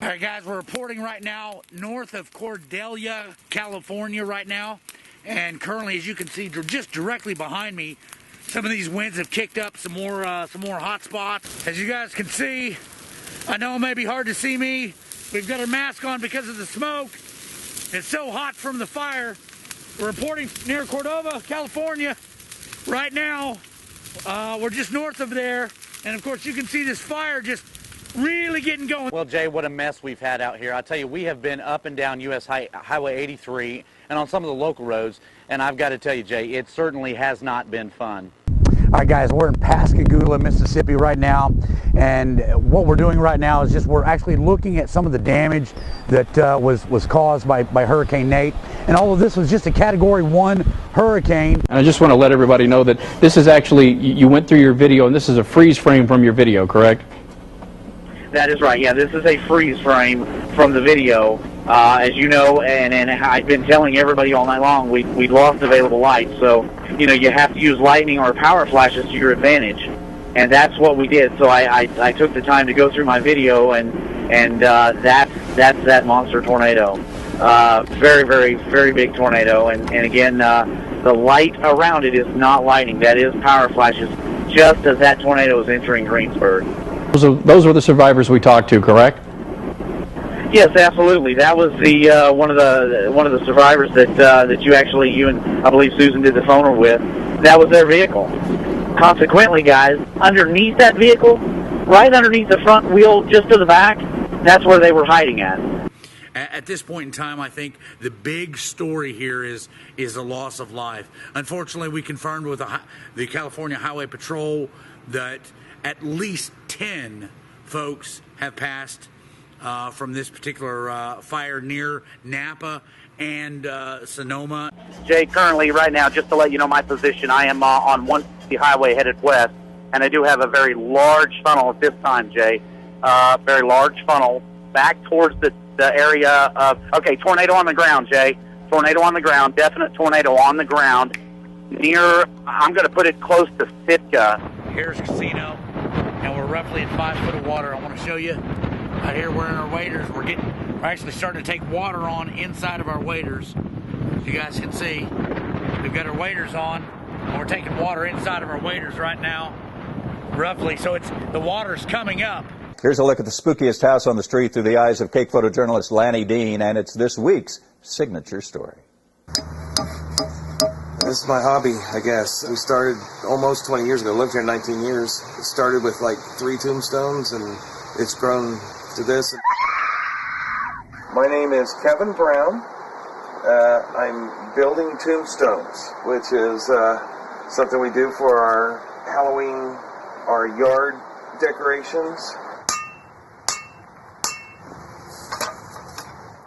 All right, guys, we're reporting right now north of Cordelia, California right now. And currently, as you can see, just directly behind me, some of these winds have kicked up some more hot spots. As you guys can see, I know it may be hard to see me. We've got our mask on because of the smoke. It's so hot from the fire. We're reporting near Cordova, California right now. We're just north of there. And of course, you can see this fire just really getting going. Well, Jay, what a mess we've had out here. I tell you, we have been up and down U.S. Highway 83 and on some of the local roads, and I've got to tell you, Jay, it certainly has not been fun. All right, guys, we're in Pascagoula, Mississippi right now, and what we're doing right now is we're actually looking at some of the damage that was caused by Hurricane Nate, and all of this was just a Category 1 hurricane. And I just want to let everybody know that this is actually, you went through your video, and this is a freeze frame from your video, correct? That is right. Yeah, this is a freeze frame from the video. As you know, and I've been telling everybody all night long, we lost available light. So, you know, you have to use lightning or power flashes to your advantage. And that's what we did. So I took the time to go through my video, and that's that monster tornado. Very, very, very big tornado. And again, the light around it is not lightning. That is power flashes, just as that tornado is entering Greensburg. Those were the survivors we talked to, correct? Yes, absolutely. That was the one of the survivors that you and I believe Susan did the phoner with. That was their vehicle. Consequently, guys, underneath that vehicle, right underneath the front wheel, just to the back, that's where they were hiding at. At this point in time, I think the big story here is the loss of life. Unfortunately, we confirmed with the California Highway Patrol that at least 10 folks have passed from this particular fire near Napa and Sonoma. Jay, currently right now, just to let you know my position, I am on 150 highway headed west, and I do have a very large funnel at this time, Jay. Very large funnel back towards the area of, okay, tornado on the ground, Jay. Tornado on the ground, definite tornado on the ground. Near, I'm going to put it close to Sitka. Here's Casino, and we're roughly at 5 foot of water. I want to show you. Out here we're in our waders. We're actually starting to take water on inside of our waders. You guys can see we've got our waders on, and we're taking water inside of our waders right now, roughly. So the water's coming up. Here's a look at the spookiest house on the street through the eyes of cake photojournalist Lanny Dean, and it's this week's signature story. This is my hobby, I guess. We started almost 20 years ago. Lived here 19 years. It started with like 3 tombstones, and it's grown to this. My name is Kevin Brown. I'm building tombstones, which is something we do for our Halloween, our yard decorations.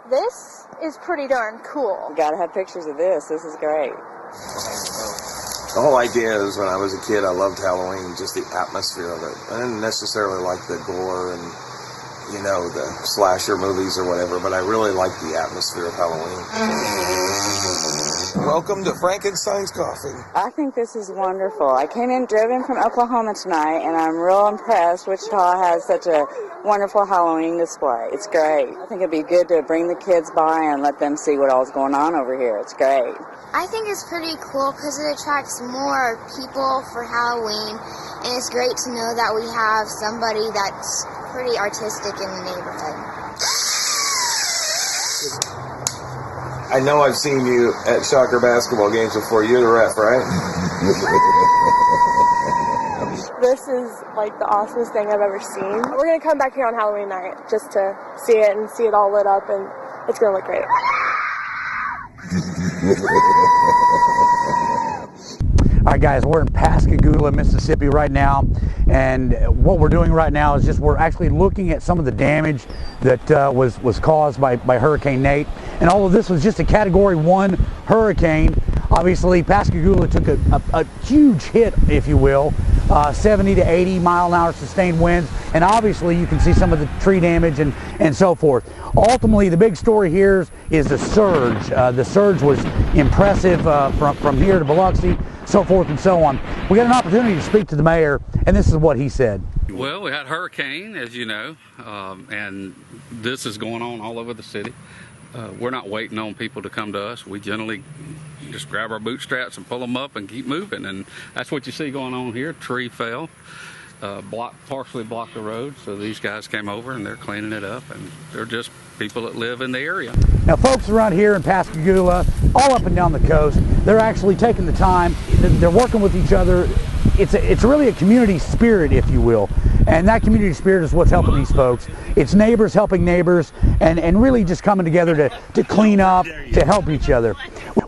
This is pretty darn cool. You gotta have pictures of this. This is great. The whole idea is when I was a kid, I loved Halloween, just the atmosphere of it. I didn't necessarily like the gore and, you know, the slasher movies or whatever, but I really liked the atmosphere of Halloween. Welcome to Frankenstein's Coffee. I think this is wonderful. I came in driven from Oklahoma tonight, and I'm real impressed Wichita has such a wonderful Halloween display. It's great. I think it'd be good to bring the kids by and let them see what all's going on over here. It's great. I think it's pretty cool because it attracts more people for Halloween, and it's great to know that we have somebody that's pretty artistic in the neighborhood. I know I've seen you at Shocker basketball games before. You're the ref, right? This is like the awesomest thing I've ever seen. We're going to come back here on Halloween night just to see it and see it all lit up, and it's going to look great. All right, guys, we're in Pascagoula, Mississippi right now, and what we're doing right now is we're actually looking at some of the damage that was caused by Hurricane Nate, and all of this was just a Category 1 hurricane. Obviously, Pascagoula took a huge hit, if you will, 70 to 80 mile an hour sustained winds, and obviously you can see some of the tree damage and so forth. Ultimately, the big story here is the surge. The surge was impressive from here to Biloxi, so forth and so on. We got an opportunity to speak to the mayor, and this is what he said. Well, we had hurricane, as you know, and this is going on all over the city. We're not waiting on people to come to us. We generally just grab our bootstraps and pull them up and keep moving, and that's what you see going on here. Tree fell, partially blocked the road, so these guys came over and they're cleaning it up, and they're just people that live in the area. Now folks around here in Pascagoula, all up and down the coast, they're actually taking the time, they're working with each other. It's really a community spirit, if you will, and that community spirit is what's helping these folks. It's neighbors helping neighbors, and really just coming together to clean up, to help each other.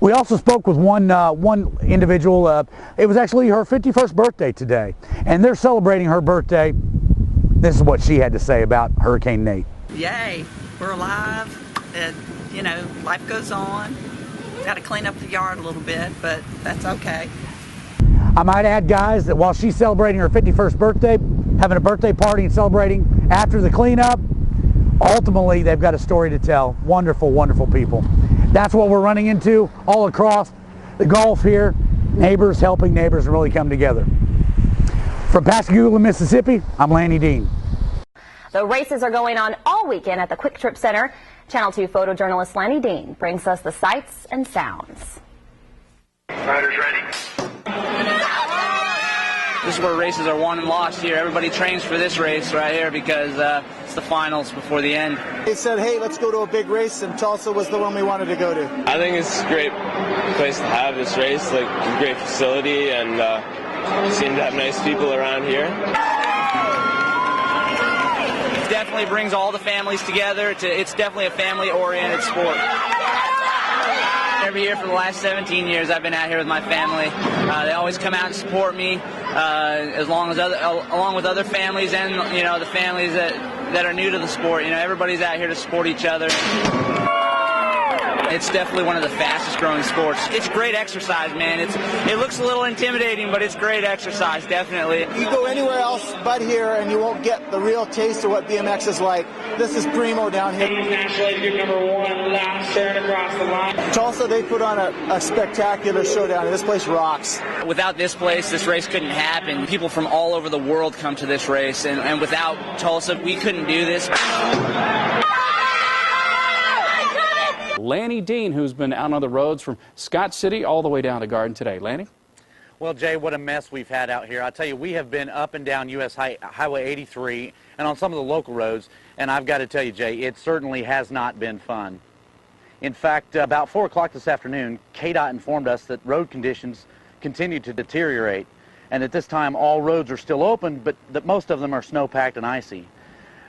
We also spoke with one individual. It was actually her 51st birthday today, and they're celebrating her birthday. This is what she had to say about Hurricane Nate. Yay, we're alive, and you know, life goes on. Got to clean up the yard a little bit, but that's okay. I might add, guys, that while she's celebrating her 51st birthday, having a birthday party and celebrating after the cleanup, ultimately they've got a story to tell. Wonderful, wonderful people. That's what we're running into all across the Gulf here. Neighbors helping neighbors and really come together. From Pascagoula, Mississippi, I'm Lanny Dean. The races are going on all weekend at the Quick Trip Center. Channel 2 photojournalist Lanny Dean brings us the sights and sounds. Riders ready. This is where races are won and lost here. Everybody trains for this race right here because it's the finals before the end. They said, hey, let's go to a big race, and Tulsa was the one we wanted to go to. I think it's a great place to have this race, like a great facility, and seem to have nice people around here. It definitely brings all the families together. It's definitely a family-oriented sport. Every year for the last 17 years I've been out here with my family. They always come out and support me, along with other families and, you know, the families that are new to the sport. You know, everybody's out here to support each other. It's definitely one of the fastest growing sports. It's great exercise, man. It looks a little intimidating, but it's great exercise, definitely. You go anywhere else but here and you won't get the real taste of what BMX is like. This is primo down here. National number 1 lap staring across the line. Tulsa, they put on a spectacular showdown. This place rocks. Without this place, this race couldn't happen. People from all over the world come to this race, and without Tulsa, we couldn't do this. Lanny Dean, who's been out on the roads from Scott City all the way down to Garden today. Lanny? Well, Jay, what a mess we've had out here. I tell you, we have been up and down U.S. Highway 83 and on some of the local roads, and I've got to tell you, Jay, it certainly has not been fun. In fact, about 4 o'clock this afternoon, KDOT informed us that road conditions continue to deteriorate, and at this time all roads are still open, but that most of them are snow-packed and icy.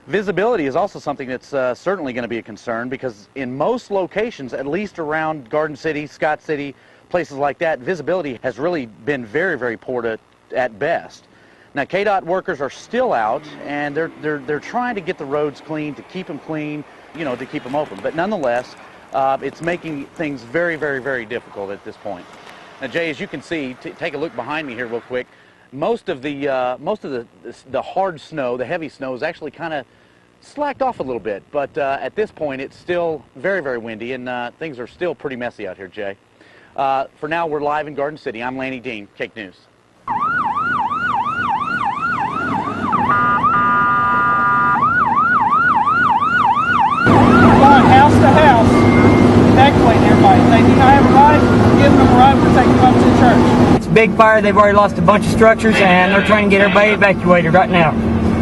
Visibility is also something that's certainly going to be a concern, because in most locations, at least around Garden City, Scott City, places like that, visibility has really been very, very poor at best. Now, KDOT workers are still out, and they're trying to get the roads clean, to keep them clean, you know, to keep them open. But nonetheless, it's making things very, very, very difficult at this point. Now, Jay, as you can see, take a look behind me here real quick. Most of the hard snow, the heavy snow, is actually kind of slacked off a little bit, but at this point it's still very, very windy, and things are still pretty messy out here, Jay. For now, we're live in Garden City. I'm Lanny Dean, Cake News. Going house to house, evacuating everybody. If they do not have a ride, we're giving them a ride, we're taking them up to the church. It's a big fire. They've already lost a bunch of structures, and they're trying to get everybody evacuated right now.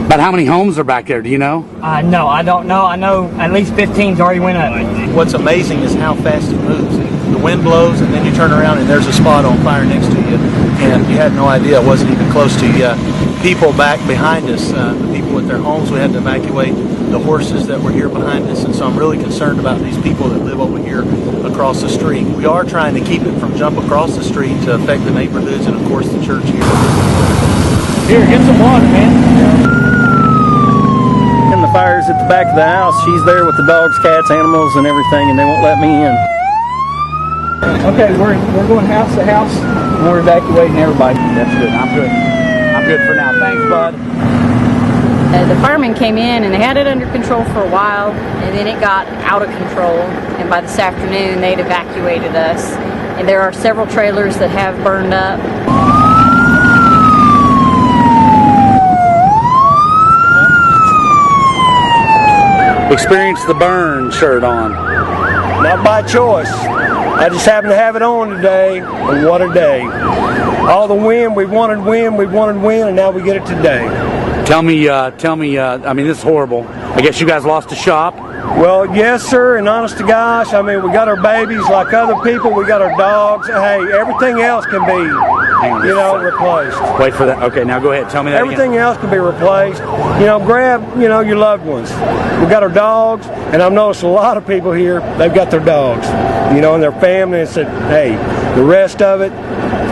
About how many homes are back there, do you know? No, I don't know. I know at least 15's already went up. What's amazing is how fast it moves. The wind blows, and then you turn around and there's a spot on fire next to you, and you had no idea it wasn't even close to you. People back behind us, the people at their homes, we had to evacuate the horses that were here behind us, and so I'm really concerned about these people that live over here across the street. We are trying to keep it from jump across the street to affect the neighborhoods and, of course, the church here. Here, get some water, man. And the fire's at the back of the house. She's there with the dogs, cats, animals, and everything, and they won't let me in. Okay, we're going house to house, and we're evacuating everybody. That's good. I'm good. I'm good for now. Thanks, bud. The firemen came in and they had it under control for a while, and then it got out of control, and by this afternoon they'd evacuated us, and there are several trailers that have burned up. Experience the burn shirt on. Not by choice. I just happen to have it on today, and what a day. All the win, we wanted win, and now we get it today. Tell me, I mean, this is horrible. I guess you guys lost a shop? Well, yes, sir, and honest to gosh, I mean, we got our babies like other people, we got our dogs. Hey, everything else can be, replaced. Wait for that. Okay, now go ahead. Tell me that Everything again. else can be replaced. Grab, your loved ones. We got our dogs, and I've noticed a lot of people here, they've got their dogs, and their family, and said, hey, the rest of it,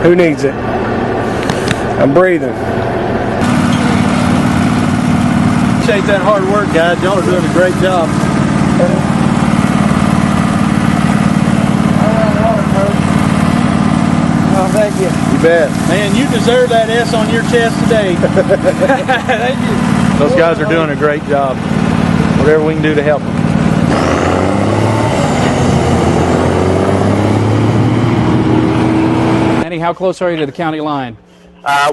who needs it? I'm breathing. Appreciate that hard work, guys. Y'all are doing a great job. Oh, thank you. You bet. Man, you deserve that S on your chest today. Thank you. Those guys are doing a great job. Whatever we can do to help them. Lanny, how close are you to the county line?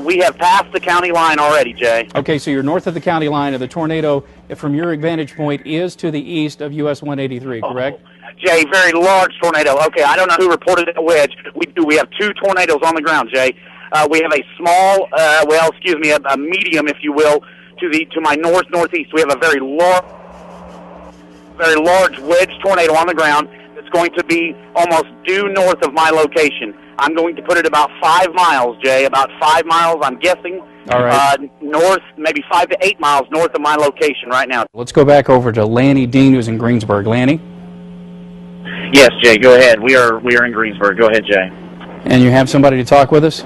We have passed the county line already, Jay. Okay, so you're north of the county line, and the tornado, from your vantage point, is to the east of US 183, correct? Jay, very large tornado. Okay, I don't know who reported that wedge. We do. We have two tornadoes on the ground, Jay. We have a small, a medium, if you will, to my northeast. We have a very large wedge tornado on the ground that's going to be almost due north of my location. I'm going to put it about 5 miles, Jay. About 5 miles, I'm guessing. All right. North, maybe 5 to 8 miles north of my location right now. Let's go back over to Lanny Dean, who's in Greensburg. Lanny? Yes, Jay, go ahead. We are in Greensburg. Go ahead, Jay. And you have somebody to talk with us?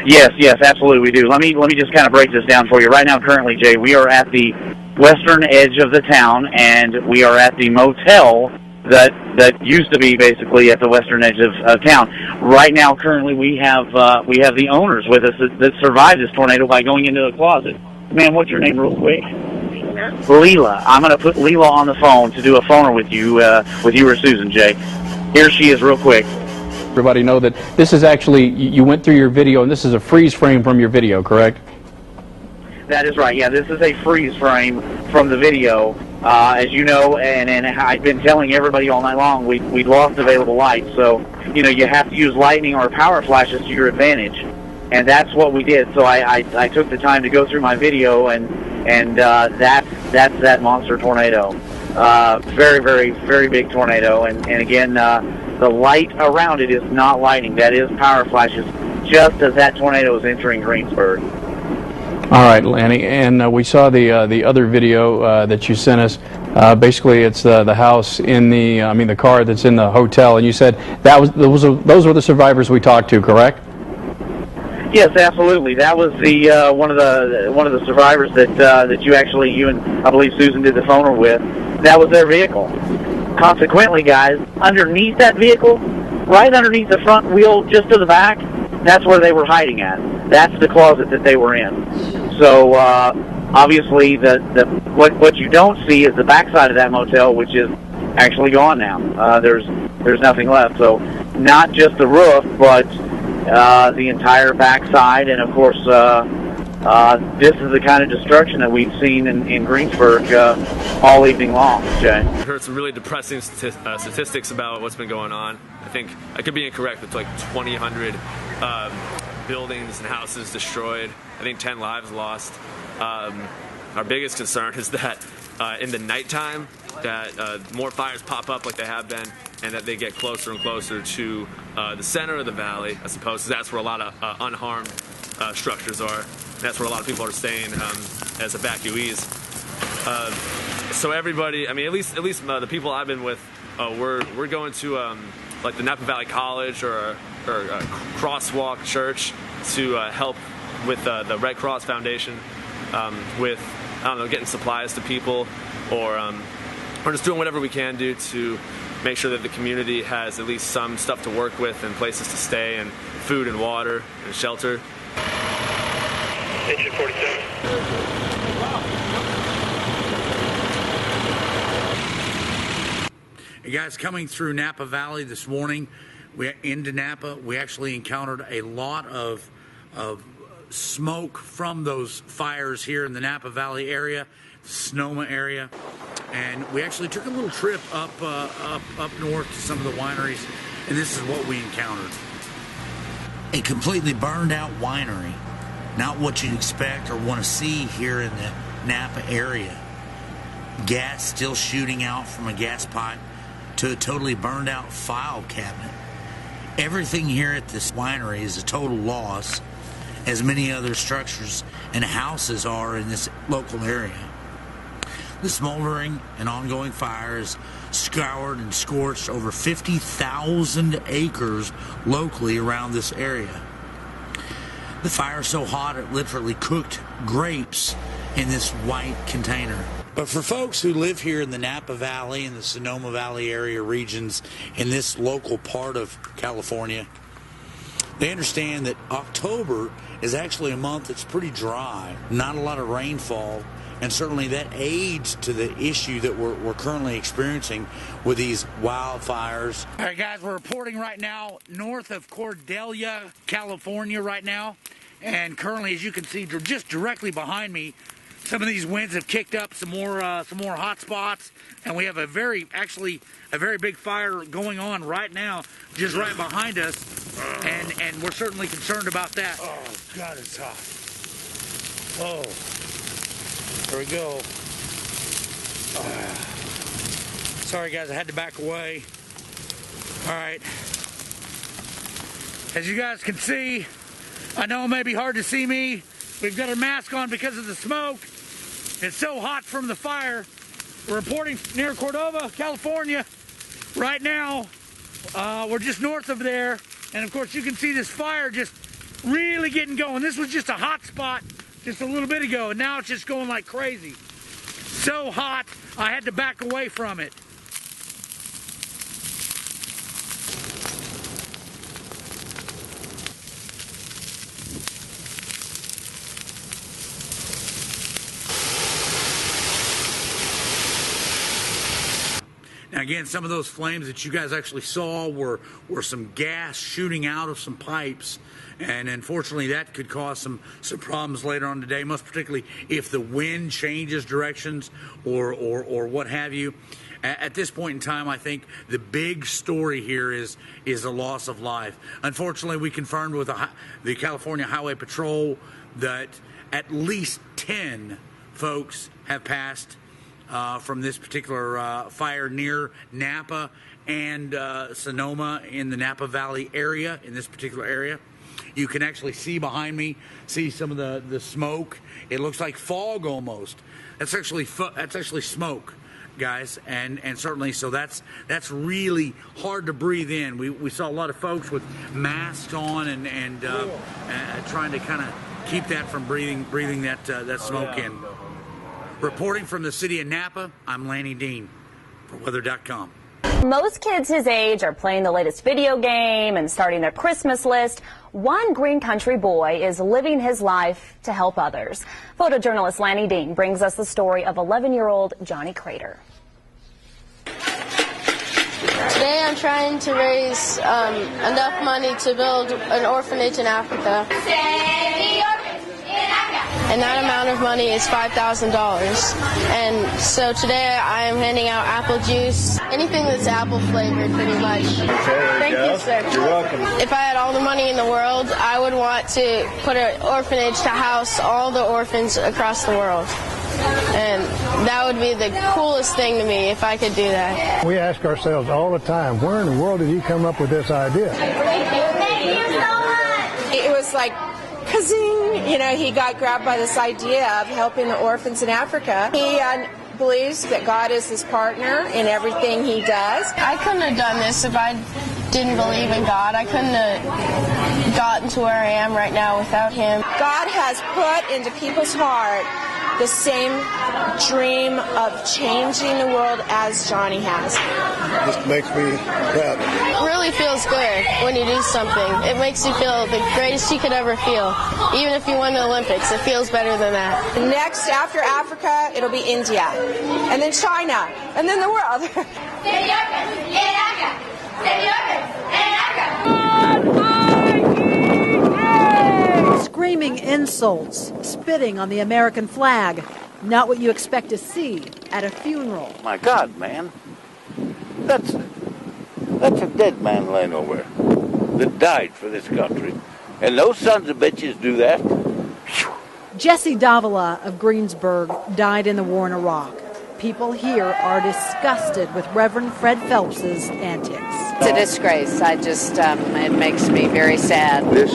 Yes, absolutely we do. Let me just kind of break this down for you. Right now, currently, Jay, we are at the western edge of the town, and we are at the motel that used to be basically at the western edge of town. Right now, currently, we have the owners with us that survived this tornado by going into the closet. Man, what's your name real quick? Leela. I'm going to put Leela on the phone to do a phoner with you or Susan, Jay. Here she is real quick. Everybody know that this is actually, you went through your video, and this is a freeze frame from your video, correct? That is right. Yeah, this is a freeze frame from the video. As you know, and I've been telling everybody all night long, we lost available light. So, you have to use lightning or power flashes to your advantage. And that's what we did. So I took the time to go through my video, and that's that monster tornado. Very, very, very big tornado. And again, the light around it is not lighting. That is power flashes, just as that tornado is entering Greensburg. All right, Lanny, and we saw the other video that you sent us. Basically, it's the house in the car that's in the hotel, and you said those were the survivors we talked to, correct? Yes, absolutely. That was the one of the survivors that you and I believe Susan did the phoner with. That was their vehicle. Consequently, guys, underneath that vehicle, right underneath the front wheel, just to the back, that's where they were hiding at. That's the closet that they were in. So obviously, what you don't see is the backside of that motel, which is actually gone now. There's nothing left. So not just the roof, but the entire backside, and of course, this is the kind of destruction that we've seen in Greensburg all evening long, Jay. I heard some really depressing statistics about what's been going on. I think I could be incorrect, but it's like 2,000 buildings and houses destroyed. I think 10 lives lost. Our biggest concern is that in the nighttime, that more fires pop up like they have been, and that they get closer and closer to the center of the valley, I suppose, because that's where a lot of unharmed structures are. That's where a lot of people are staying as evacuees. So everybody, I mean, at least the people I've been with, we're going to like the Napa Valley College or a Crosswalk Church to help with the Red Cross Foundation with, I don't know, getting supplies to people, or we're just doing whatever we can do to make sure that the community has at least some stuff to work with and places to stay and food and water and shelter. Engine 47. Hey guys, coming through Napa Valley this morning, into Napa, we actually encountered a lot of smoke from those fires here in the Napa Valley area, Sonoma area. And we actually took a little trip up north to some of the wineries, and this is what we encountered. A completely burned out winery. Not what you'd expect or want to see here in the Napa area. Gas still shooting out from a gas pipe to a totally burned out file cabinet. Everything here at this winery is a total loss, as many other structures and houses are in this local area. The smoldering and ongoing fires scoured and scorched over 50,000 acres locally around this area. The fire is so hot it literally cooked grapes in this white container. But for folks who live here in the Napa Valley and the Sonoma Valley area regions in this local part of California, they understand that October is actually a month that's pretty dry, not a lot of rainfall, and certainly that aids to the issue that we're currently experiencing with these wildfires. All right, guys, we're reporting right now north of Cordelia, California right now. And currently, as you can see, just directly behind me, some of these winds have kicked up some more hot spots. And we have a very big fire going on right now, just right behind us. And we're certainly concerned about that. Oh, God, it's hot. Oh. There we go. Sorry, guys, I had to back away. All right. As you guys can see, I know it may be hard to see me. We've got our mask on because of the smoke. It's so hot from the fire. We're reporting near Cordova, California. Right now, we're just north of there. And of course, you can see this fire just really getting going. This was just a hot spot just a little bit ago, and now it's just going like crazy. So hot, I had to back away from it. Now again, some of those flames that you guys actually saw were some gas shooting out of some pipes, and unfortunately that could cause some problems later on today, most particularly if the wind changes directions or what have you. At this point in time, I think the big story here is the loss of life. Unfortunately, we confirmed with the California Highway Patrol that at least 10 folks have passed from this particular fire near Napa and Sonoma in the Napa Valley area, in this particular area. You can actually see behind me, see some of the smoke. It looks like fog almost. That's actually smoke, guys, and certainly so that's really hard to breathe in. We saw a lot of folks with masks on and trying to kind of keep that from breathing that smoke in. Reporting from the city of Napa, I'm Lanny Dean for weather.com. Most kids his age are playing the latest video game and starting their Christmas list. One green country boy is living his life to help others. Photojournalist Lanny Dean brings us the story of 11-year-old Johnny Crater. Today I'm trying to raise enough money to build an orphanage in Africa. And that amount of money is $5,000. And so today I am handing out apple juice, anything that's apple flavored pretty much. Thank you, sir. You're welcome. If I had all the money in the world, I would want to put an orphanage to house all the orphans across the world. And that would be the coolest thing to me if I could do that. We ask ourselves all the time, where in the world did you come up with this idea? Thank you so much. It was like, kazing, you know, he got grabbed by this idea of helping the orphans in Africa. He believes that God is his partner in everything he does. I couldn't have done this if I didn't believe in God. I couldn't have gotten to where I am right now without him. God has put into people's heart the same dream of changing the world as Johnny has. This makes me proud. It really feels good when you do something. It makes you feel the greatest you could ever feel. Even if you won the Olympics, it feels better than that. Next, after Africa, it'll be India, and then China, and then the world. Screaming insults, spitting on the American flag. Not what you expect to see at a funeral. My God, man. That's a dead man laying over there that died for this country. And those sons of bitches do that. Jesse Davila of Greensburg died in the war in Iraq. People here are disgusted with Reverend Fred Phelps's antics. It's a disgrace. It makes me very sad. This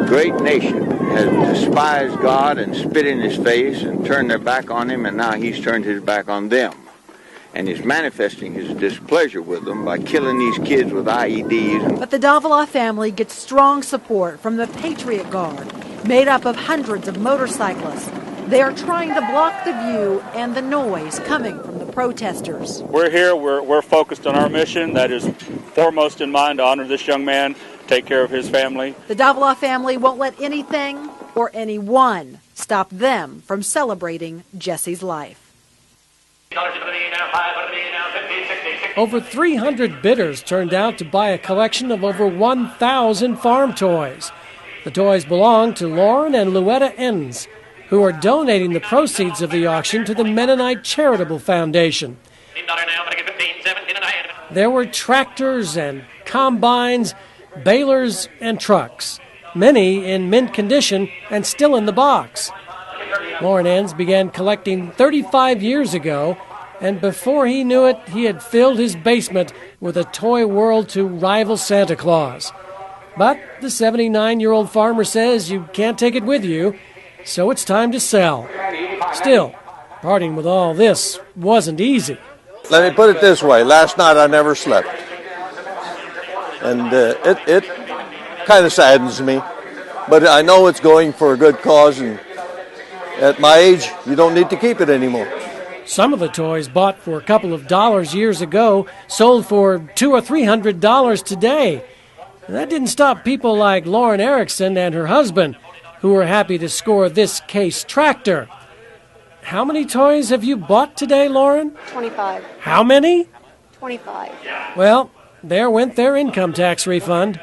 great nation has despised God and spit in his face and turned their back on him, and now he's turned his back on them. And he's manifesting his displeasure with them by killing these kids with IEDs. But the Davila family gets strong support from the Patriot Guard, made up of hundreds of motorcyclists. They are trying to block the view and the noise coming from the protesters. We're here, we're focused on our mission. That is foremost in mind, to honor this young man, take care of his family. The Davila family won't let anything or anyone stop them from celebrating Jesse's life. Over 300 bidders turned out to buy a collection of over 1,000 farm toys. The toys belong to Lauren and Louetta Enns, who are donating the proceeds of the auction to the Mennonite Charitable Foundation. There were tractors and combines, balers and trucks, many in mint condition and still in the box. Lauren Enns began collecting 35 years ago, and before he knew it, he had filled his basement with a toy world to rival Santa Claus. But the 79-year-old farmer says you can't take it with you, so it's time to sell. Still, parting with all this wasn't easy. Let me put it this way. Last night I never slept. And it kind of saddens me. But I know it's going for a good cause, and at my age, you don't need to keep it anymore. Some of the toys bought for a couple of dollars years ago sold for $200 or $300 today. And that didn't stop people like Lauren Erickson and her husband, who were happy to score this Case tractor. How many toys have you bought today, Lauren? 25. How many? 25. Well, there went their income tax refund.